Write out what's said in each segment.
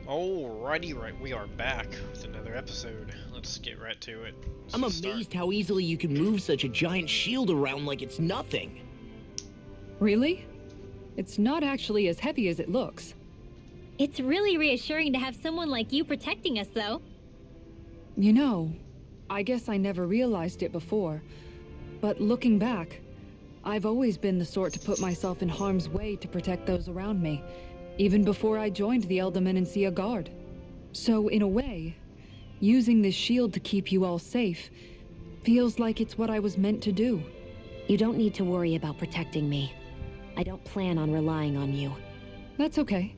Alrighty, right, we are back with another episode. Let's get right to it. I'm amazed how easily you can move such a giant shield around like it's nothing. Really? It's not actually as heavy as it looks. It's really reassuring to have someone like you protecting us, though. You know, I guess I never realized it before, but looking back, I've always been the sort to put myself in harm's way to protect those around me, even before I joined the Eldamenencia Guard. So in a way, using this shield to keep you all safe feels like it's what I was meant to do. You don't need to worry about protecting me. I don't plan on relying on you. That's okay.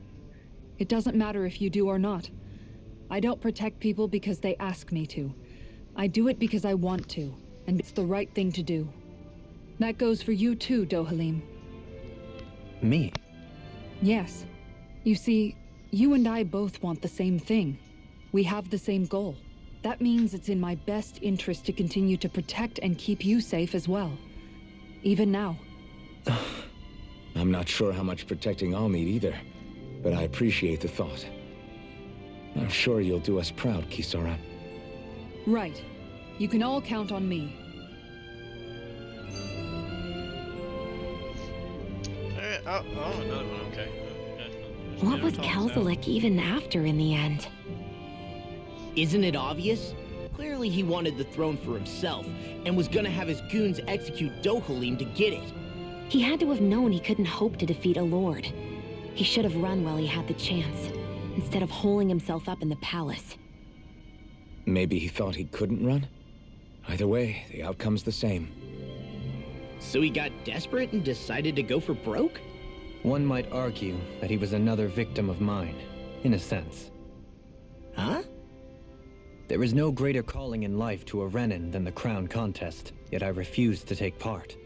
It doesn't matter if you do or not. I don't protect people because they ask me to. I do it because I want to, and it's the right thing to do. That goes for you too, Dohalim. Me? Yes. You see, you and I both want the same thing. We have the same goal. That means it's in my best interest to continue to protect and keep you safe as well. Even now. I'm not sure how much protecting I'll need either, but I appreciate the thought. I'm sure you'll do us proud, Kisara. Right. You can all count on me. Another one, okay. What was Kelzalik even after in the end? Isn't it obvious? Clearly he wanted the throne for himself, and was gonna have his goons execute Dohalim to get it. He had to have known he couldn't hope to defeat a lord. He should have run while he had the chance, instead of holding himself up in the palace. Maybe he thought he couldn't run? Either way, the outcome's the same. So he got desperate and decided to go for broke? One might argue that he was another victim of mine, in a sense. Huh? There is no greater calling in life to a Renin than the crown contest, yet I refused to take part.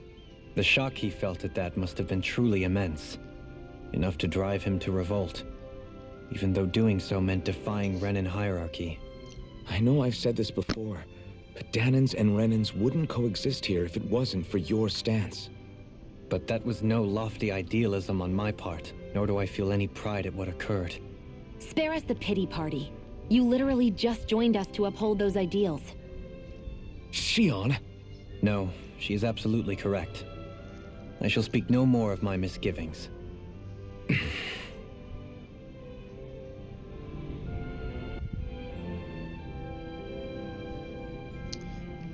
The shock he felt at that must have been truly immense, enough to drive him to revolt, even though doing so meant defying Renin hierarchy. I know I've said this before, but Danans and Renins wouldn't coexist here if it wasn't for your stance. But that was no lofty idealism on my part, nor do I feel any pride at what occurred. Spare us the pity party. You literally just joined us to uphold those ideals. Shion? No, she is absolutely correct. I shall speak no more of my misgivings.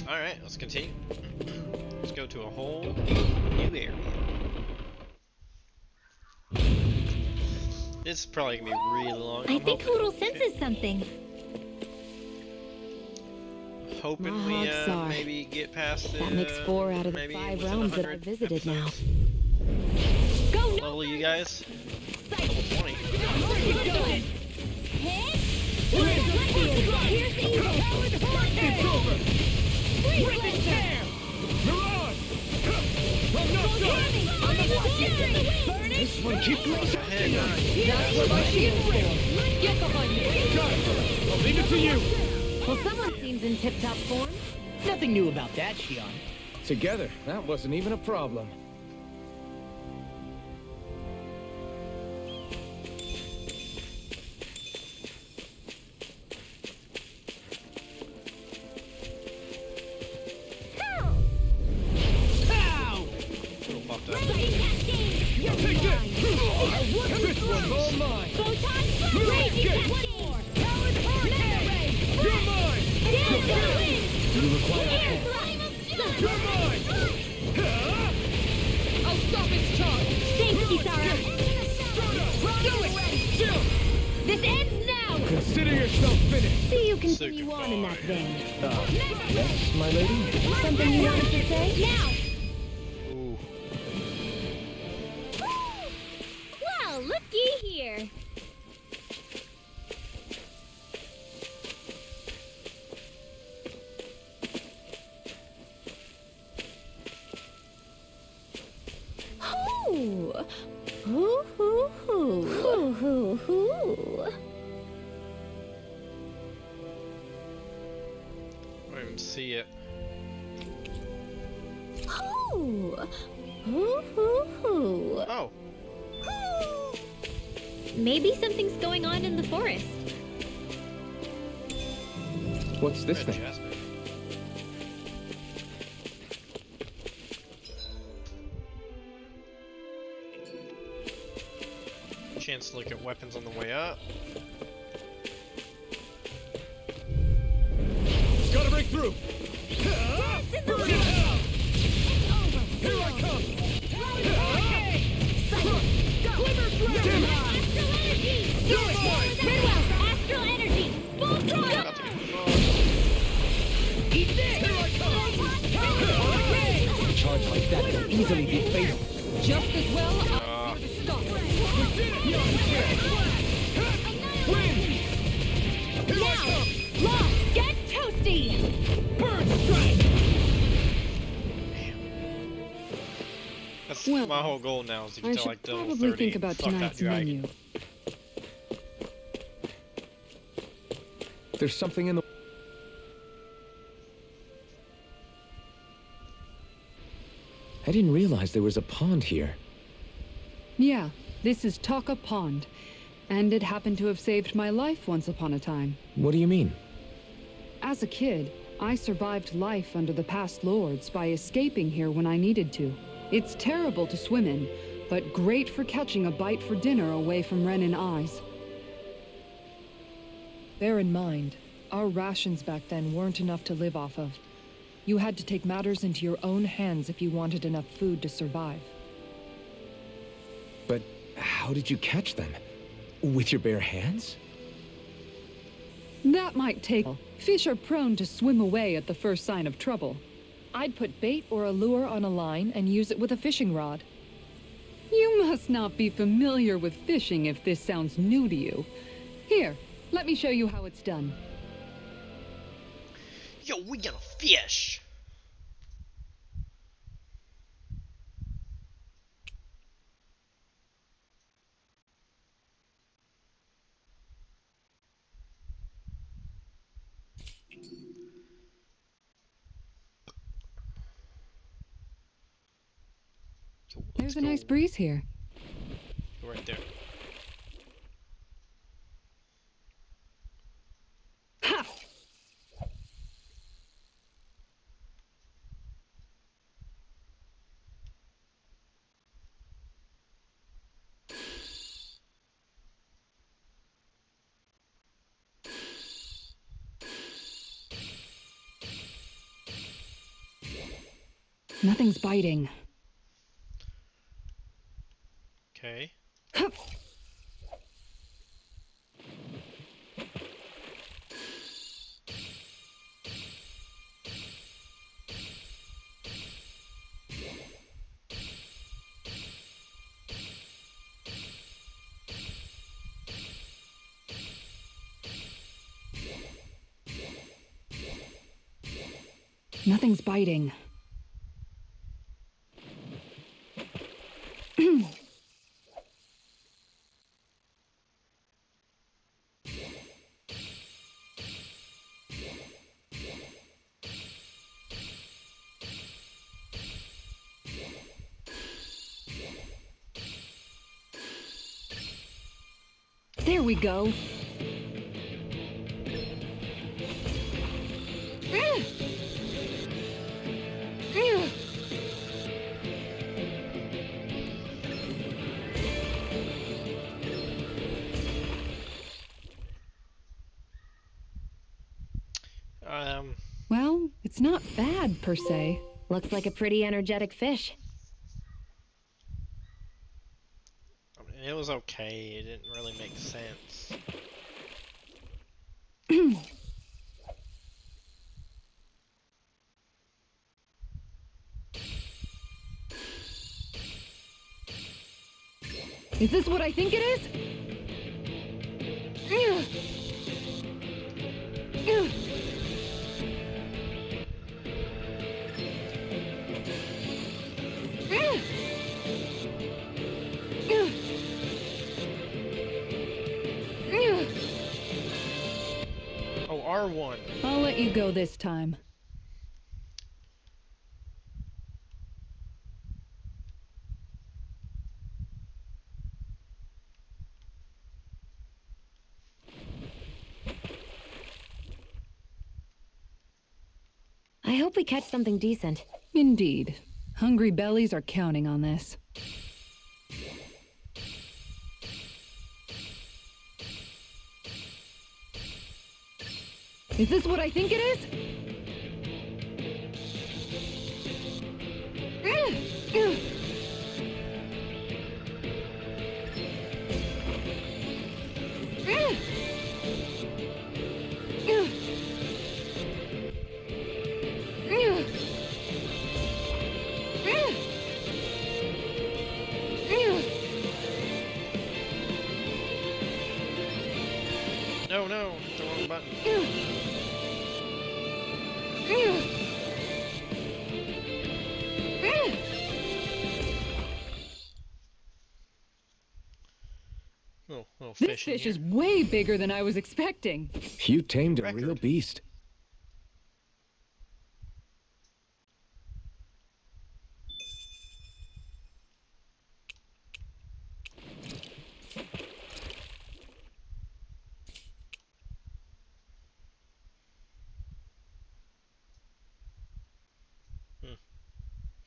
Alright, let's continue. Let's go to a whole new area. This is probably gonna be really long. I think Hoodle senses something. Hoping we Mahag-Sar. maybe get past the. That makes 4 out of the maybe 5 within realms that 100 I've visited now. episodes. Go Level you guys. Level 20. This one keep close ahead. I'll leave it to you. Well, someone seems in tip-top form. Nothing new about that, Shion. Together, that wasn't even a problem. Little popped up. This one's all mine. You're mine. You require You're mine. I'll stop its charge. Thanks, Kisara. Do it. Chill. This ends now. Consider yourself finished. See you continue on in that vein. Yes, my lady. Something you wanted to say? Now. Ooh. Well, looky here. Hoo! Hoo hoo hoo! Hoo hoo hoo! I don't even see it. Hoo! Hoo hoo hoo! Oh. Maybe something's going on in the forest. What's this Red thing? chest. Chance to look at weapons on the way up. Gotta break through! Gas in the way! Here I come! Glimmer through! Astral energy! Do it! Redwell! Astral energy! Full throttle! About to be fun. Eat this! Here I come! A charge like that will easily be fatal. Just as well, I'll Uh, here to stop. Now! Law! Get toasty! Bird strike! That's Well, my whole goal now is to get I to should like level probably 30. think about Fuck that tonight's dragon. menu. There's something in the... I didn't realize there was a pond here. Yeah, this is Taka Pond, and it happened to have saved my life once upon a time. What do you mean? As a kid, I survived life under the past lords by escaping here when I needed to. It's terrible to swim in, but great for catching a bite for dinner away from Renin eyes. Bear in mind, our rations back then weren't enough to live off of. You had to take matters into your own hands if you wanted enough food to survive. But how did you catch them? With your bare hands? That might take... Fish are prone to swim away at the first sign of trouble. I'd put bait or a lure on a line and use it with a fishing rod. You must not be familiar with fishing if this sounds new to you. Here, let me show you how it's done. Yo, we gonna fish! Yo, let's There's a nice go. breeze here. Go right there. Ha! Nothing's biting. Okay. Hup. Nothing's biting. There we go. Well, it's not bad per se. Looks like a pretty energetic fish. I mean, it was okay. It didn't really make sense. Is this what I think it is? Oh, R1. I'll let you go this time. I hope we catch something decent. Indeed. Hungry bellies are counting on this. Is this what I think it is? No, no, the wrong button. Little This fish in fish here. is way bigger than I was expecting. You tamed a Record. real beast.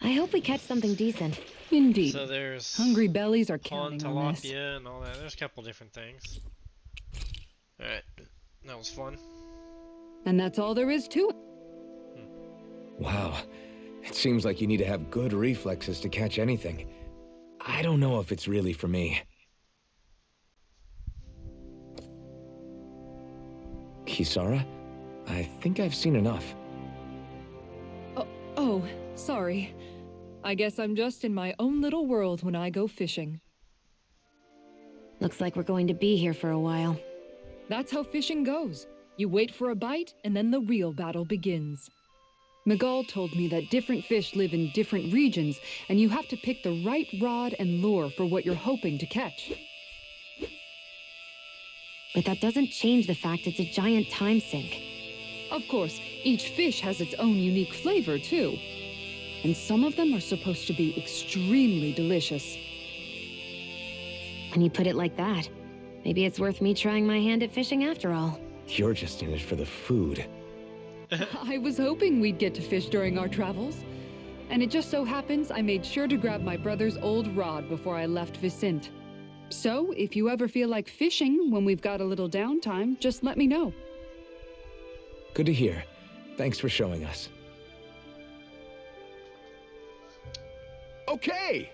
I hope we catch something decent. Indeed. So there's Hungry bellies are pond counting on this. tilapia and all that. There's a couple different things. Alright, that was fun. And that's all there is to it. Wow. It seems like you need to have good reflexes to catch anything. I don't know if it's really for me. Kisara? I think I've seen enough. Oh, sorry. I guess I'm just in my own little world when I go fishing. Looks like we're going to be here for a while. That's how fishing goes. You wait for a bite, and then the real battle begins. Miguel told me that different fish live in different regions, and you have to pick the right rod and lure for what you're hoping to catch. But that doesn't change the fact it's a giant time sink. Of course, each fish has its own unique flavor, too. And some of them are supposed to be extremely delicious. When you put it like that, maybe it's worth me trying my hand at fishing after all. You're just in it for the food. I was hoping we'd get to fish during our travels. And it just so happens I made sure to grab my brother's old rod before I left Vicente. So, if you ever feel like fishing when we've got a little downtime, just let me know. Good to hear. Thanks for showing us. Okay!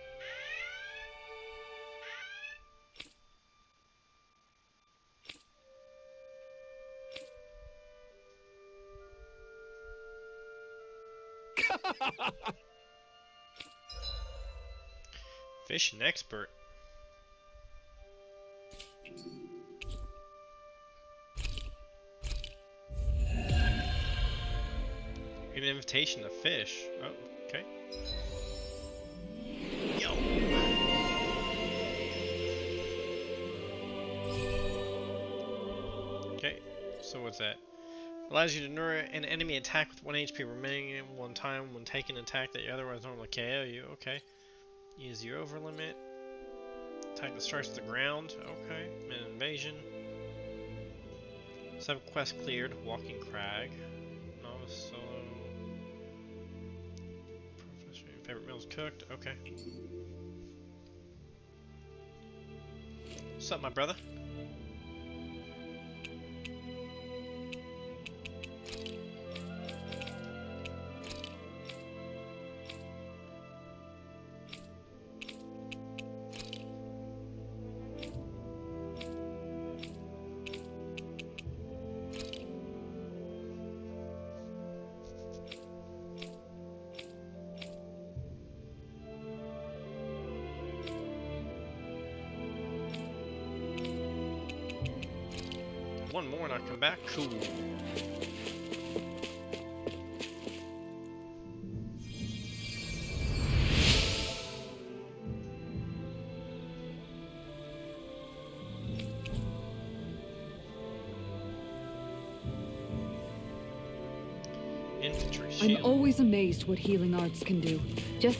Fishing expert. An invitation to fish. Oh, okay. Yo. Okay, so what's that? Allows you to lure an enemy attack with 1 HP remaining at one time when taking an attack that you otherwise normally KO you. Okay. Use your over limit. Attack that strikes the ground. Okay. Min invasion. 7 quests cleared. Walking Crag. Novice solo. Professional. Favorite meals cooked. Okay. What's up, my brother? One more and I'll come back. Cool. Infantry shield. I'm always amazed what healing arts can do. Just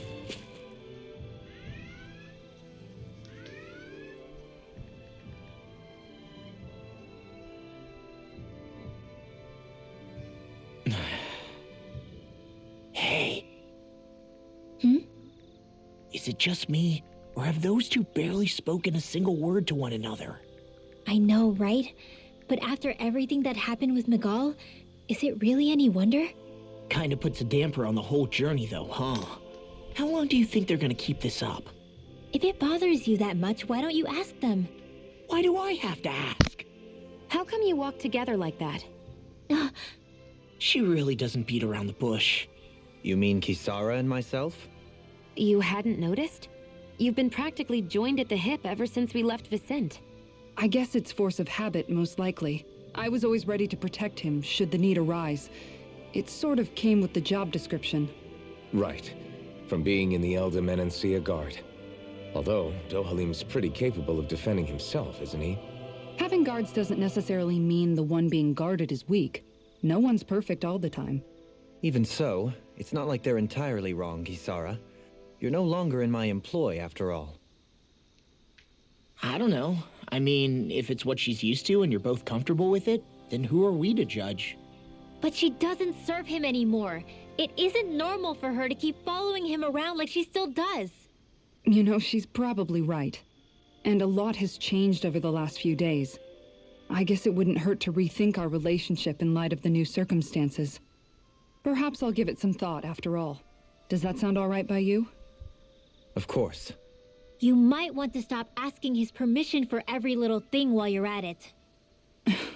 Is it just me, or have those two barely spoken a single word to one another? I know, right? But after everything that happened with Miguel, is it really any wonder? Kinda puts a damper on the whole journey though, huh? How long do you think they're gonna keep this up? If it bothers you that much, why don't you ask them? Why do I have to ask? How come you walk together like that? She really doesn't beat around the bush. You mean Kisara and myself? You hadn't noticed? You've been practically joined at the hip ever since we left Vicente. I guess it's force of habit, most likely. I was always ready to protect him, should the need arise. It sort of came with the job description. Right. From being in the Elder Menancia Guard. Although, Dohalim's pretty capable of defending himself, isn't he? Having guards doesn't necessarily mean the one being guarded is weak. No one's perfect all the time. Even so, it's not like they're entirely wrong, Kisara. You're no longer in my employ, after all. I don't know. I mean, if it's what she's used to and you're both comfortable with it, then who are we to judge? But she doesn't serve him anymore. It isn't normal for her to keep following him around like she still does. You know, she's probably right. And a lot has changed over the last few days. I guess it wouldn't hurt to rethink our relationship in light of the new circumstances. Perhaps I'll give it some thought after all. Does that sound all right by you? Of course. You might want to stop asking his permission for every little thing while you're at it.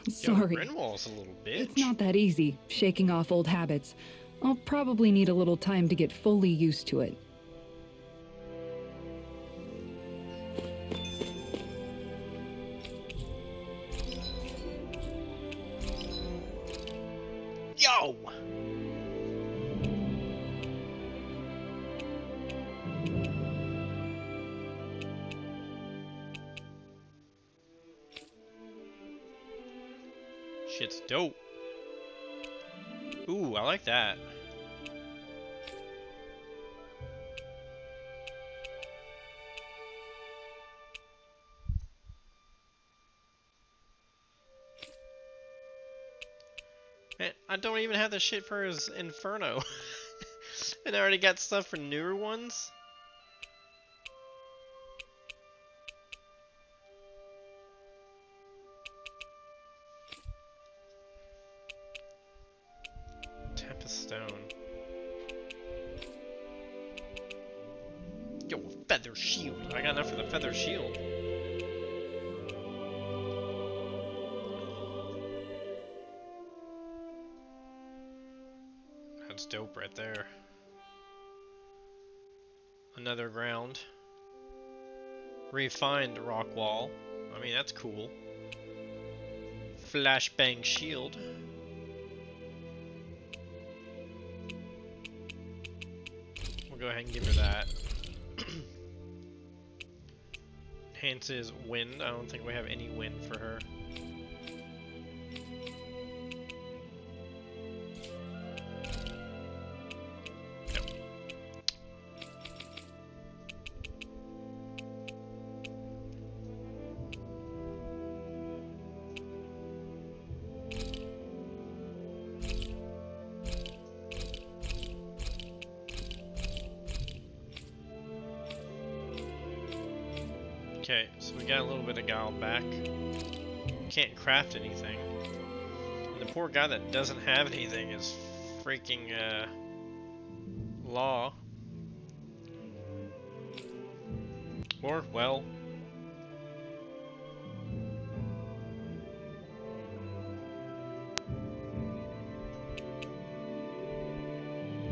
Sorry. Yo, Grinwall's a little bitch. It's not that easy, shaking off old habits. I'll probably need a little time to get fully used to it. Yo! Shit's dope. Ooh, I like that. Man, I don't even have the shit for his Inferno. And I already got stuff for newer ones. Tempest Stone. Yo, Feather Shield. I got enough for the Feather Shield. That's dope right there. Another ground. Refined rock wall. I mean, that's cool. Flashbang shield. We'll go ahead and give her that. Enhances wind. I don't think we have any wind for her. Okay, so we got a little bit of Guile back. Can't craft anything. And the poor guy that doesn't have anything is freaking, Law. Or, well...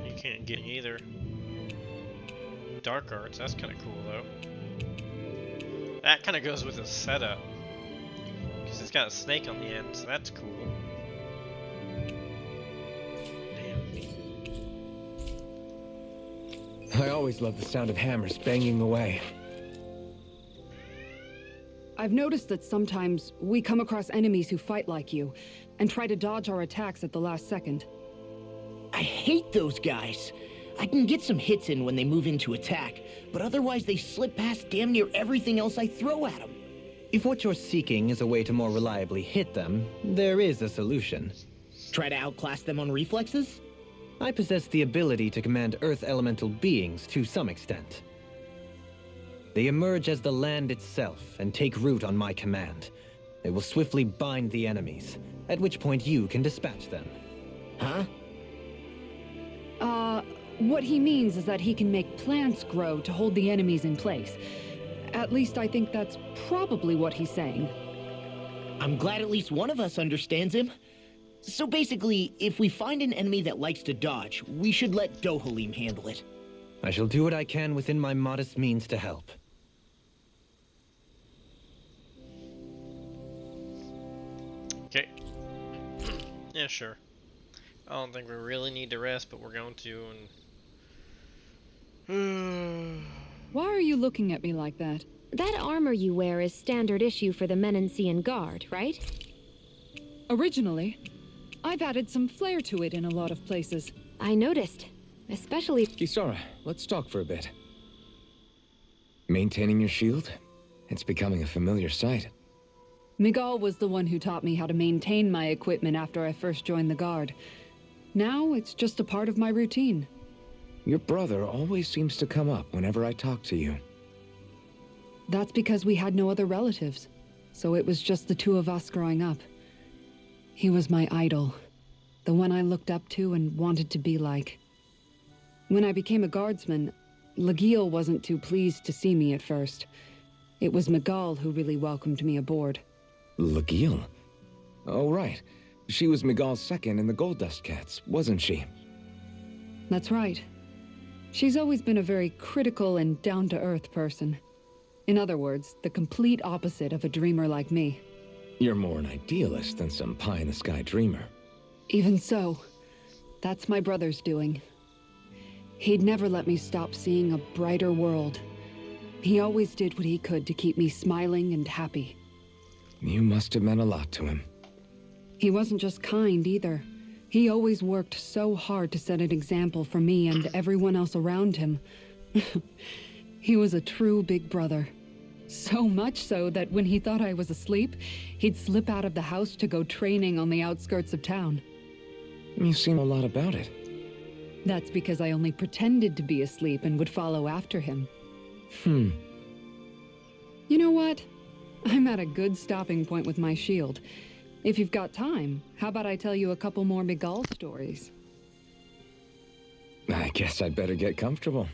you can't get either. Dark Arts, that's kinda cool though. That kind of goes with his setup. Because it's got a snake on the end, so that's cool. Damn. I always love the sound of hammers banging away. I've noticed that sometimes we come across enemies who fight like you and try to dodge our attacks at the last second. I hate those guys. I can get some hits in when they move into attack, but otherwise they slip past damn near everything else I throw at them. If what you're seeking is a way to more reliably hit them, there is a solution. Try to outclass them on reflexes? I possess the ability to command Earth elemental beings to some extent. They emerge as the land itself and take root on my command. They will swiftly bind the enemies, at which point you can dispatch them. Huh? What he means is that he can make plants grow to hold the enemies in place. At least I think that's probably what he's saying. I'm glad at least one of us understands him. So basically, if we find an enemy that likes to dodge, we should let Dohalim handle it. I shall do what I can within my modest means to help. Okay. Yeah, sure. I don't think we really need to rest, but we're going to, and... Why are you looking at me like that? That armor you wear is standard issue for the Menancian Guard, right? Originally, I've added some flair to it in a lot of places. I noticed. Especially... Kisara, let's talk for a bit. Maintaining your shield? It's becoming a familiar sight. Miguel was the one who taught me how to maintain my equipment after I first joined the Guard. Now, it's just a part of my routine. Your brother always seems to come up whenever I talk to you. That's because we had no other relatives, so it was just the two of us growing up. He was my idol, the one I looked up to and wanted to be like. When I became a guardsman, Lagiel wasn't too pleased to see me at first. It was Miguel who really welcomed me aboard. Lagiel? Oh, right. She was Miguel's second in the Gold Dust Cats, wasn't she? That's right. She's always been a very critical and down-to-earth person. In other words, the complete opposite of a dreamer like me. You're more an idealist than some pie-in-the-sky dreamer. Even so, that's my brother's doing. He'd never let me stop seeing a brighter world. He always did what he could to keep me smiling and happy. You must have meant a lot to him. He wasn't just kind either. He always worked so hard to set an example for me and everyone else around him. He was a true big brother. So much so that when he thought I was asleep, he'd slip out of the house to go training on the outskirts of town. You seem a lot about it. That's because I only pretended to be asleep and would follow after him. You know what? I'm at a good stopping point with my shield. If you've got time, how about I tell you a couple more Miguel stories? I guess I'd better get comfortable.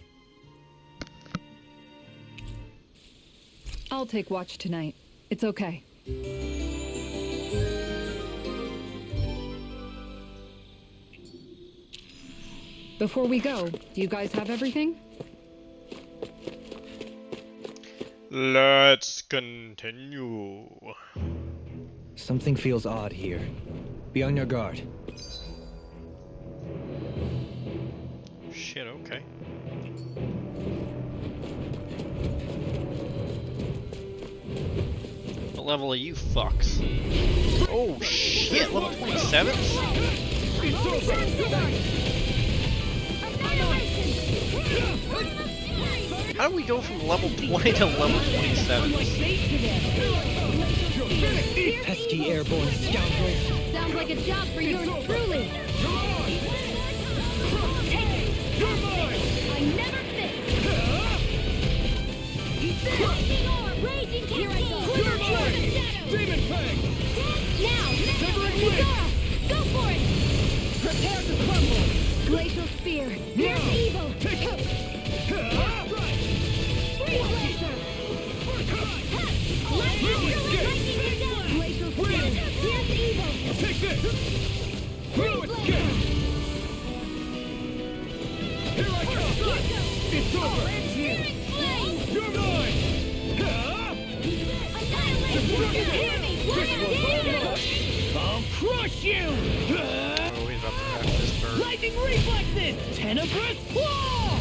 I'll take watch tonight. It's okay. Before we go, do you guys have everything? Let's continue. Something feels odd here. Be on your guard. Shit, okay. What level are you fucks? Oh shit, level 27? How do we go from level 20 to level 27? Pesky airborne scoundrels. Sounds like a job for yours truly. I never miss. Raging orb, raging cascade. Demon Fang! Now, Megara, go for it. Prepare to crumble! Glacial spear. Here's evil. Freeze laser. Glacial spear. Here's evil. Take this! Freeze laser. Here I come! It's over! Searing flame. You're mine! Annihilation. Hear me. I'll crush you! Oh, he's about to crash this bird. Lightning reflexes! Tenebrous claw!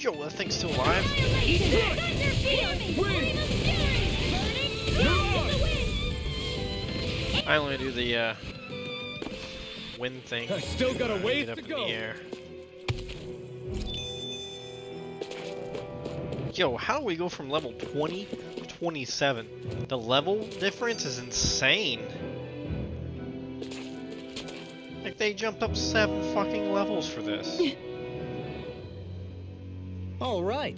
Yo, that thing's still alive? Thunder fury. Flame of fury. Burning blast in the wind. I only do the wind thing. I still got a ways Get up to in go. the air. Yo, how do we go from level 20 to 27? The level difference is insane. Like, they jumped up 7 fucking levels for this. Thunder fury. Flame of fury. Burning blast in the wind. 7 fucking levels. Flame of fury. Here's evil. Freeze laser. Annihilation. Hear me. Annihilation. Glacial spear. Here's evil. Annihilation. Glacial spear. Here's evil. Freeze laser. Annihilation. Here's evil. Like, they jumped up 7 fucking levels for this. All right.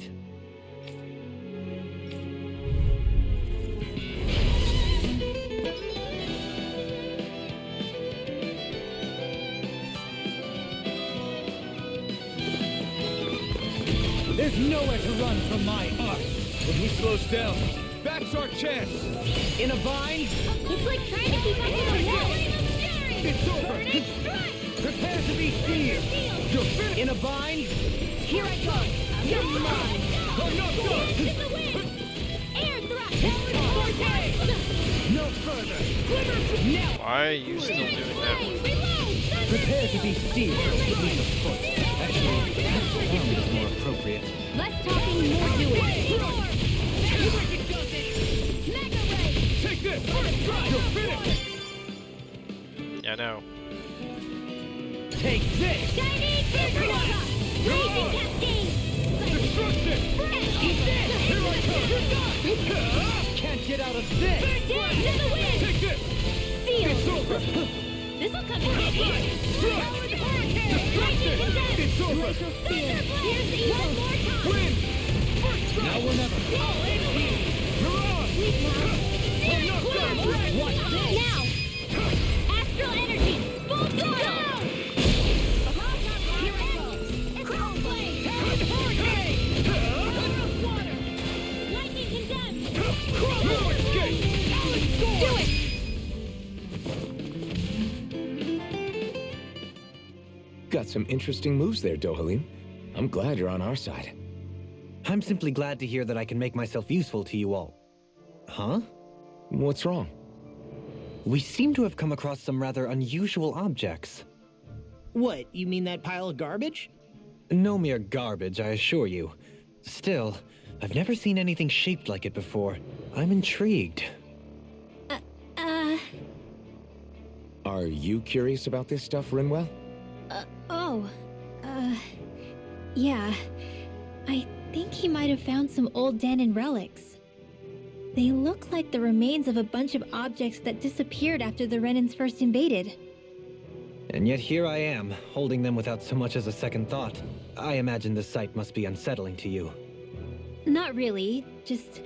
There's nowhere to run from my art. When he slows down, that's our chance! In a vine, It's like trying to keep up with the wall. it's over. Prepare to be seared. You're finished! In a vine, Here I go. You're mine. I'm not done! To the wind. Air thrust. no further. Now, Why are you still doing that? Reload. prepare to be seared. Leap of foot. Actually, that sound is more appropriate. Less talking, more doing. Mega ray. Take this! You're finished! Yeah, no. Take this. Chinese supernova. Blazing cascade. Destruction! Eat this. Here I come! Can't get out of this. Down to the wind. Take this! Seal. It's over! This'll come in handy. Powered hurricane. Lightning condemned. It's over! Thunder blast. Here's evil. One more time. Win! First strike! Now or never. You're on! I'm not done! Watch this. Now. Astral energy. Full throttle. Here it goes. Crown blade. Powered hurricane. Power of water. Lightning condemned. No escape! Do it. Got some interesting moves there, Dohalim. I'm glad you're on our side. I'm simply glad to hear that I can make myself useful to you all. Huh? What's wrong? We seem to have come across some rather unusual objects. What, you mean that pile of garbage? No mere garbage, I assure you. Still, I've never seen anything shaped like it before. I'm intrigued. Are you curious about this stuff, Rinwell? Yeah. I think he might have found some old Danon relics. They look like the remains of a bunch of objects that disappeared after the Renans first invaded. And yet here I am, holding them without so much as a second thought. I imagine the sight must be unsettling to you. Not really, just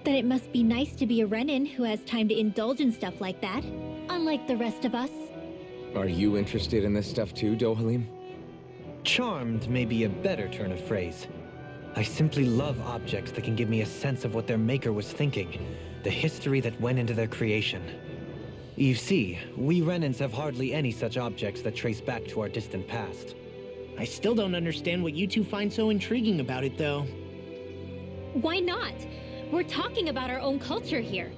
that it must be nice to be a Renan who has time to indulge in stuff like that, unlike the rest of us. Are you interested in this stuff too, Dohalim? Charmed may be a better turn of phrase. I simply love objects that can give me a sense of what their maker was thinking, the history that went into their creation. You see, we Renans have hardly any such objects that trace back to our distant past. I still don't understand what you two find so intriguing about it, though. Why not? We're talking about our own culture here.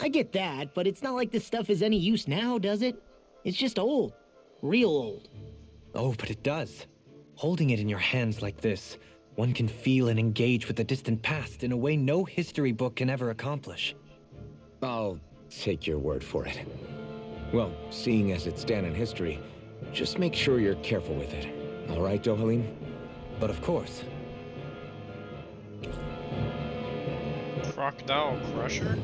I get that, but it's not like this stuff is any use now, does it? It's just old. Real old. Oh, but it does. Holding it in your hands like this, one can feel and engage with the distant past in a way no history book can ever accomplish. I'll take your word for it. Well, seeing as it's Danon history, just make sure you're careful with it. All right, Dohalim? But of course. Crocodile Crusher?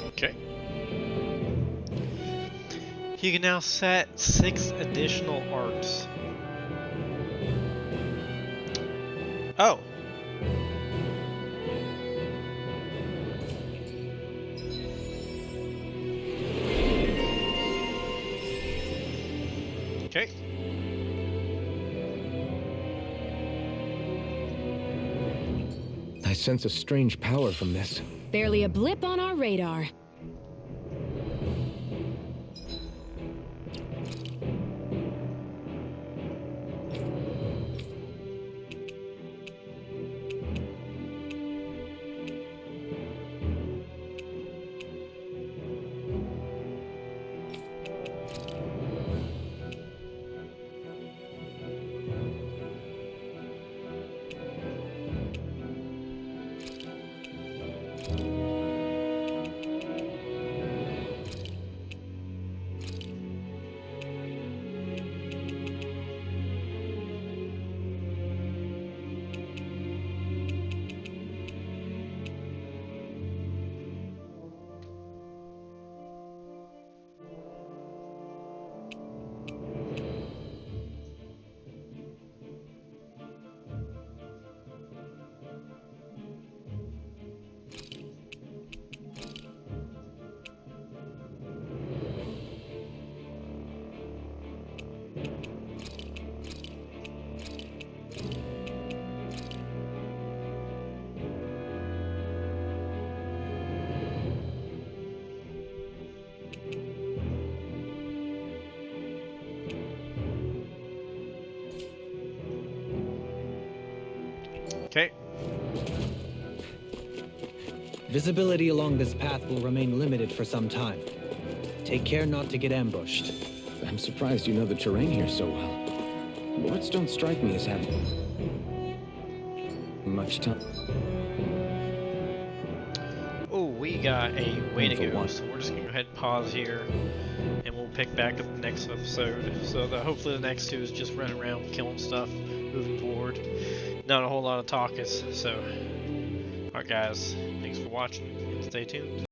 Okay. You can now set 6 additional arts. Oh. Okay. I sense a strange power from this. Barely a blip on our radar. Okay. Visibility along this path will remain limited for some time. Take care not to get ambushed. I'm surprised you know the terrain here so well. Lords don't strike me as having much time. Oh, we got a way to For go, what? so we're just gonna go ahead and pause here, and we'll pick back up the next episode. So hopefully the next two is just running around killing stuff, moving forward. Not a whole lot of talk, so alright guys, thanks for watching, and stay tuned.